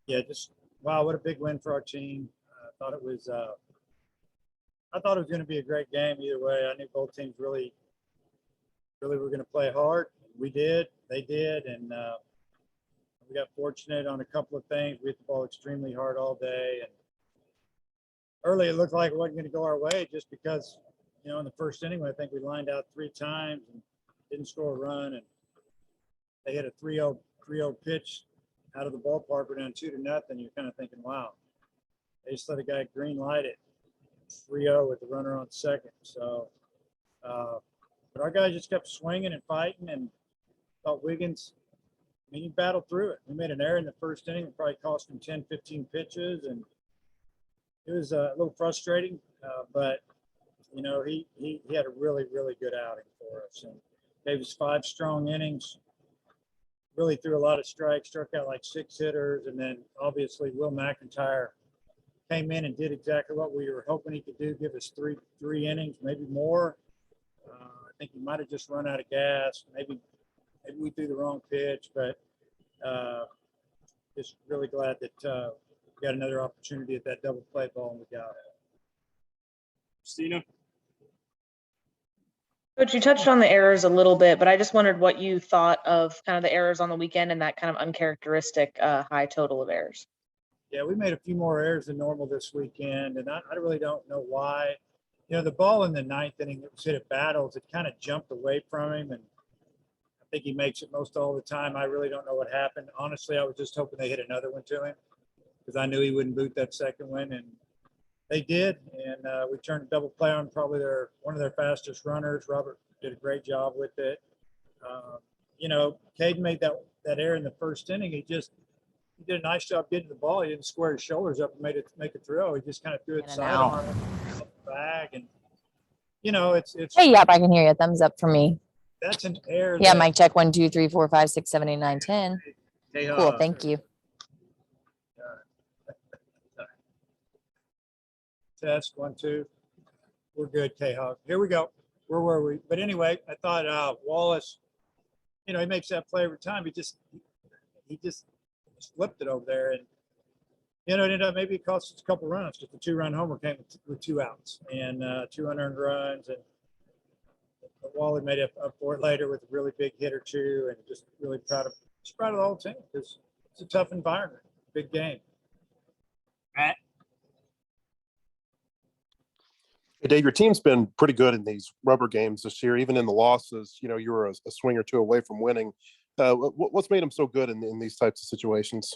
Yeah, just wow, what a big win for our team. I thought it was going to be a great game either way. I knew both teams really were going to play hard. We did, they did, and we got fortunate on a couple of things. We hit the ball extremely hard all day, and early it looked like it wasn't going to go our way just because, in the first inning, I think we lined out 3 times and didn't score a run, and they hit a 3-0 pitch out of the ballpark. We're down 2-0. You're kind of thinking, wow, they just let a guy green light it 3-0 with the runner on second. So, but our guys just kept swinging and fighting, and thought Wiggins, he battled through it. We made an error in the first inning. It probably cost him 10, 15 pitches, and it was a little frustrating, but he had a really, really good outing for us, and gave us 5 strong innings. Really threw a lot of strikes, struck out like 6 hitters, and then obviously Will McIntyre came in and did exactly what we were hoping he could do, give us three innings, maybe more. I think he might have just run out of gas. Maybe we threw the wrong pitch, but just really glad that we got another opportunity at that double play ball, and we got it. Christina? Coach, you touched on the errors a little bit, but I just wondered what you thought of kind of the errors on the weekend and that kind of uncharacteristic high total of errors. Yeah, we made a few more errors than normal this weekend, and I really don't know why. The ball in the 9th inning that was hit at Battles, it kind of jumped away from him, and I think he makes it most all the time. I really don't know what happened. Honestly, I was just hoping they hit another one to him because I knew he wouldn't boot that second one, and they did, and we turned a double play on probably one of their fastest runners. Robert did a great job with it. Caden made that error in the first inning. He did a nice job getting the ball. He didn't square his shoulders up and make a throw. He just kind of threw it sidearm bag, and it's. Hey, yep, I can hear you. Thumbs up for me. That's an error. Yeah, mic check 1, 2, 3, 4, 5, 6, 7, 8, 9, 10. Cool, thank you. Test 1, 2. We're good, K-Hawk. Here we go. Where were we? But anyway, I thought Wallace, he makes that play every time. He just flipped it over there, and it ended up maybe it cost us a couple runs because the 2-run homer came with 2 outs and 2 unearned runs, and Wally made up for it later with a really big hit or 2, and just really proud of the whole team because it's a tough environment, big game. Matt? Hey, Dave, your team's been pretty good in these rubber games this year. Even in the losses, you were a swing or 2 away from winning. What's made them so good in these types of situations?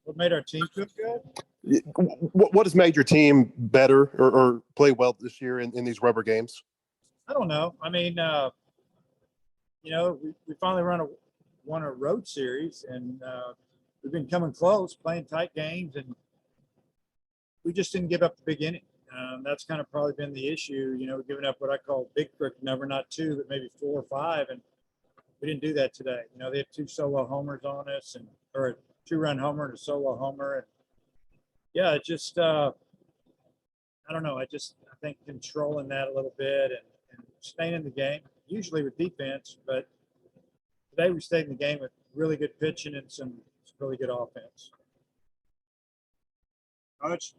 What made our team feel good? What has made your team better or play well this year in these rubber games? I don't know. I mean, we finally won a road series, and we've been coming close, playing tight games, and we just didn't give up the big inning. That's kind of probably been the issue. We're giving up what I call big cricket number, not 2, but maybe 4 or 5, and we didn't do that today. They had 2 solo homers on us, or a 2-run homer and a solo homer, and yeah, it just I don't know. I think controlling that a little bit and staying in the game, usually with defense, but today we stayed in the game with really good pitching and some really good offense. Coach?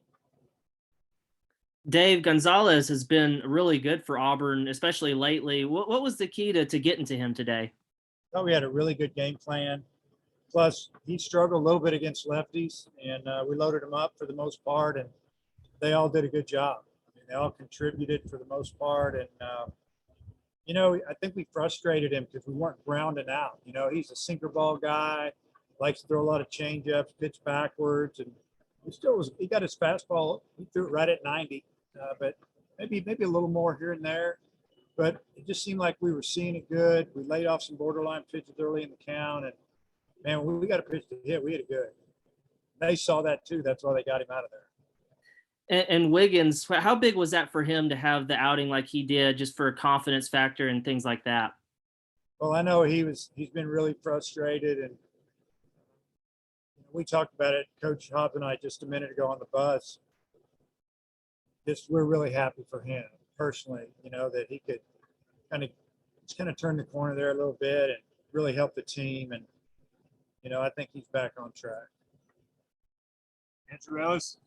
Dave, Gonzalez has been really good for Auburn, especially lately. What was the key to getting to him today? I thought we had a really good game plan. Plus, he struggled a little bit against lefties, and we loaded him up for the most part, and they all did a good job. I mean, they all contributed for the most part, and I think we frustrated him because we weren't grounding out. He's a sinker ball guy, likes to throw a lot of changeups, pitch backwards, and he got his fastball. He threw it right at 90, but maybe a little more here and there. But it just seemed like we were seeing it good. We laid off some borderline pitches early in the count, and man, we got a pitch to hit. We hit it good. They saw that too. That's why they got him out of there. And Wiggins, how big was that for him to have the outing like he did, just for a confidence factor and things like that? Well, I know he's been really frustrated, and we talked about it, Coach Hop and I, just a minute ago on the bus. We're really happy for him personally, that he could kind of turn the corner there a little bit and really help the team. And, I think he's back on track. Andrew Ellis.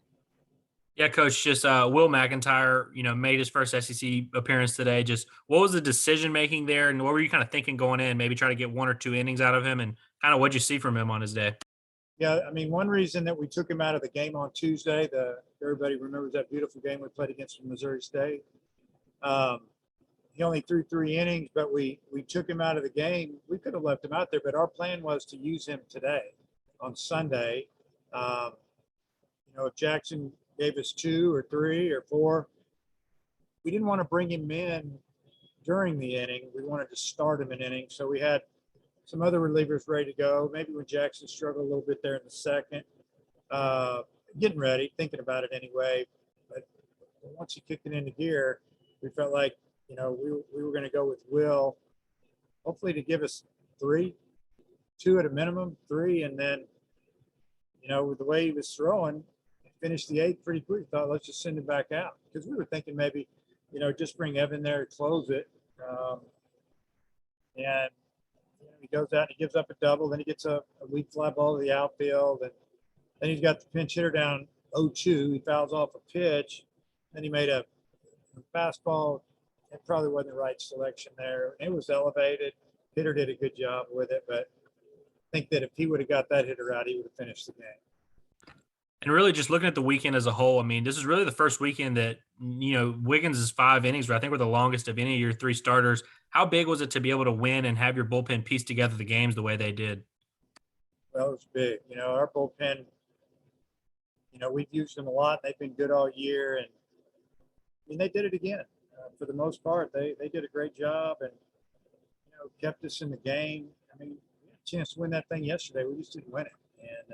Yeah, Coach. Just Will McIntyre, made his first SEC appearance today. Just what was the decision making there, and what were you kind of thinking going in? Maybe try to get 1 or 2 innings out of him, and kind of what'd you see from him on his day? Yeah, I mean, one reason that we took him out of the game on Tuesday, everybody remembers that beautiful game we played against Missouri State. He only threw 3 innings, but we took him out of the game. We could have left him out there, but our plan was to use him today on Sunday. If Jackson gave us 2 or 3 or 4, we didn't want to bring him in during the inning. We wanted to start him an inning. So we had some other relievers ready to go. Maybe when Jackson struggled a little bit there in the second, getting ready, thinking about it anyway. But once he kicked it into gear, we felt like, we were going to go with Will, hopefully to give us 3, 2 at a minimum, 3. And then, with the way he was throwing, finished the 8th pretty quick. Thought, let's just send him back out. Because we were thinking maybe, just bring Evan there to close it. And he goes out and he gives up a double. Then he gets a weak fly ball to the outfield. And then he's got the pinch hitter down 0-2. He fouls off a pitch. Then he made a fastball. It probably wasn't the right selection there. It was elevated. Hitter did a good job with it. But I think that if he would have got that hitter out, he would have finished the game. And really just looking at the weekend as a whole, I mean, this is really the first weekend that, Wiggins' 5 innings, I think were the longest of any of your 3 starters. How big was it to be able to win and have your bullpen piece together the games the way they did? Well, it was big. Our bullpen, we've used them a lot. They've been good all year. And, they did it again. For the most part, they did a great job and, kept us in the game. I mean, we had a chance to win that thing yesterday. We just didn't win it. And,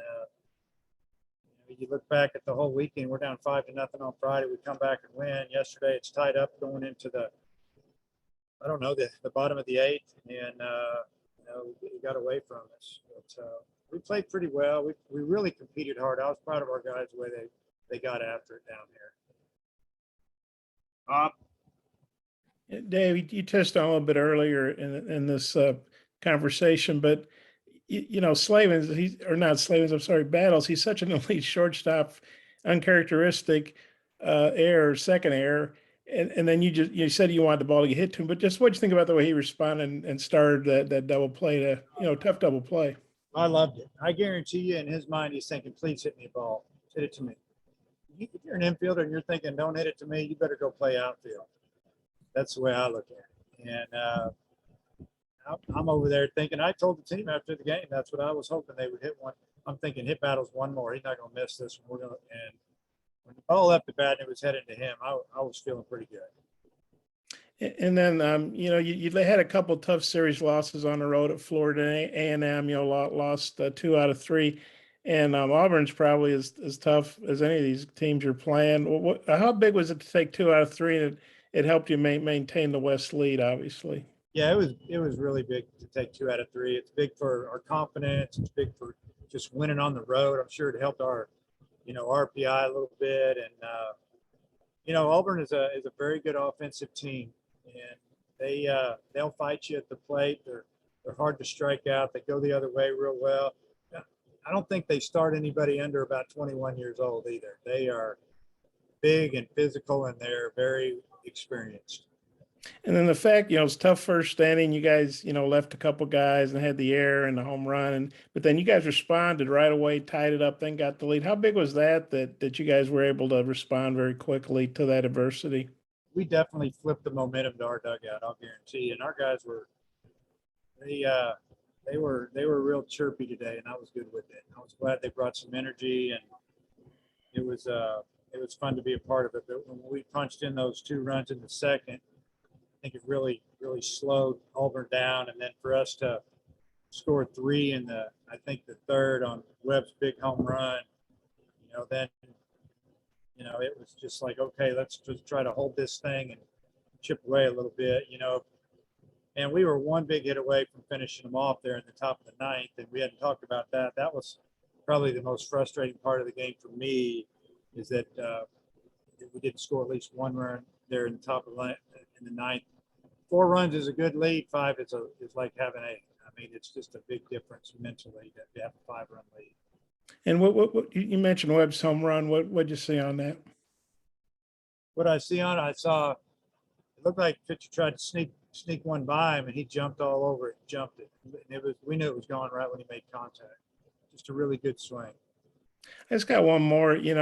you look back at the whole weekend, we're down 5-0 on Friday. We come back and win. Yesterday, it's tied up going into the bottom of the 8th. And, we got away from us. But we played pretty well. We really competed hard. I was proud of our guys the way they got after it down here. Dave, you touched on a little bit earlier in this conversation, but Battles, he's such an elite shortstop, uncharacteristic second error. And then you said you wanted the ball to get hit to him, but just what'd you think about the way he responded and started that double play tough double play? I loved it. I guarantee you in his mind, he's thinking, please hit me a ball. Hit it to me. If you're an infielder and you're thinking, don't hit it to me, you better go play outfield. That's the way I look at it. And I'm over there thinking, I told the team after the game, that's what I was hoping they would hit one. I'm thinking hit Battles one more. He's not going to miss this one. And when the ball left the bat and it was headed to him, I was feeling pretty good. And then, you had a couple tough series losses on the road at Florida A&M, lost 2 out of 3. And Auburn's probably as tough as any of these teams you're playing. How big was it to take 2 out of 3? And it helped you maintain the West lead, obviously. Yeah, it was really big to take 2 out of 3. It's big for our confidence. It's big for just winning on the road. I'm sure it helped our, RPI a little bit. And, Auburn is a very good offensive team. And they'll fight you at the plate. They're hard to strike out. They go the other way real well. I don't think they start anybody under about 21 years old either. They are big and physical, and they're very experienced. And then the fact, it's tough first inning. You guys, left a couple guys and had the error and the home run, but then you guys responded right away, tied it up, then got the lead. How big was that you guys were able to respond very quickly to that adversity? We definitely flipped the momentum to our dugout, I'll guarantee. And our guys were they were real chirpy today, and I was good with it. I was glad they brought some energy, and it was fun to be a part of it. But when we punched in those 2 runs in the second, I think it really, really slowed Auburn down. And then for us to score 3 in the third on Webb's big home run, then, it was just like, okay, let's just try to hold this thing and chip away a little bit, And we were 1 big hit away from finishing them off there in the top of the 9th, and we hadn't talked about that. That was probably the most frustrating part of the game for me, is that we didn't score at least 1 run there in the top of the in the 9th. 4 runs is a good lead. 5 is like having 8. I mean, it's just a big difference mentally that you have a 5-run lead. And what you mentioned Webb's home run. What'd you see on that? What I see on it, I saw it looked like pitcher tried to sneak one by him, and he jumped all over it, jumped it. And we knew it was gone right when he made contact. Just a really good swing. I just got one more. We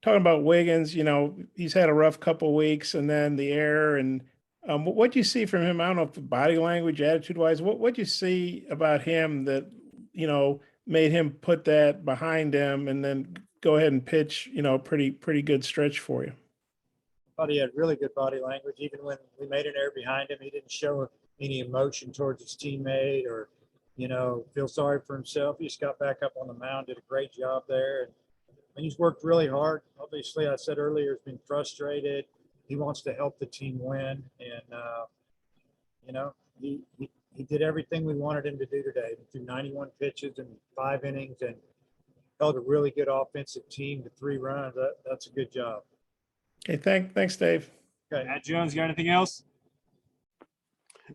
talking about Wiggins. He's had a rough couple weeks, and then the error. And what do you see from him? I don't know if the body language, attitude wise, what do you see about him that made him put that behind him and then go ahead and pitch pretty good stretch for you? I thought he had really good body language. Even when we made an error behind him, he didn't show any emotion towards his teammate or feel sorry for himself. He just got back up on the mound, did a great job there. And he's worked really hard. Obviously, I said earlier, he's been frustrated. He wants to help the team win. And, he did everything we wanted him to do today. He threw 91 pitches in 5 innings and held a really good offensive team to 3 runs. That's a good job. Okay, thanks, Dave. Okay. Matt Jones, got anything else?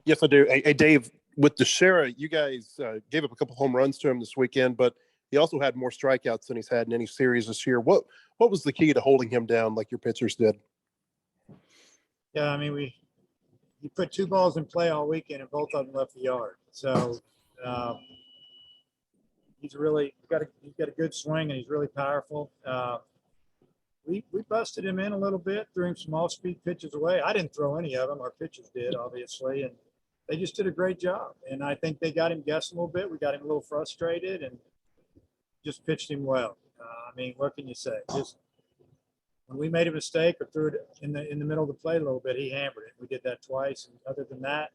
Yes, I do. Hey, Dave, with Teixeira, you guys gave up a couple home runs to him this weekend, but he also had more strikeouts than he's had in any series this year. What was the key to holding him down like your pitchers did? Yeah, I mean, he put 2 balls in play all weekend, and both of them left the yard. So he's got a good swing, and he's really powerful. We busted him in a little bit, threw him some off-speed pitches away. I didn't throw any of them. Our pitchers did, obviously, and they just did a great job. And I think they got him guessing a little bit. We got him a little frustrated and just pitched him well. I mean, what can you say? Just when we made a mistake or threw it in the middle of the plate a little bit, he hammered it. We did that twice, and other than that,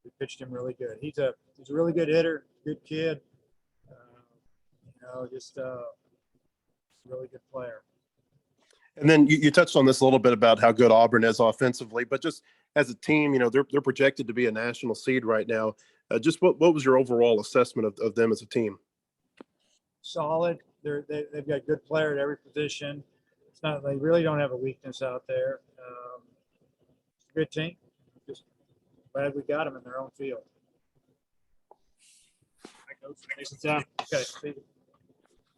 we pitched him really good. He's a really good hitter, good kid. Just a really good player. And then you touched on this a little bit about how good Auburn is offensively, but just as a team, they're projected to be a national seed right now. Just what was your overall assessment of them as a team? Solid. They've got good player at every position. They really don't have a weakness out there. Good team. Just glad we got them in their own field. Thanks for the time. Okay. See you.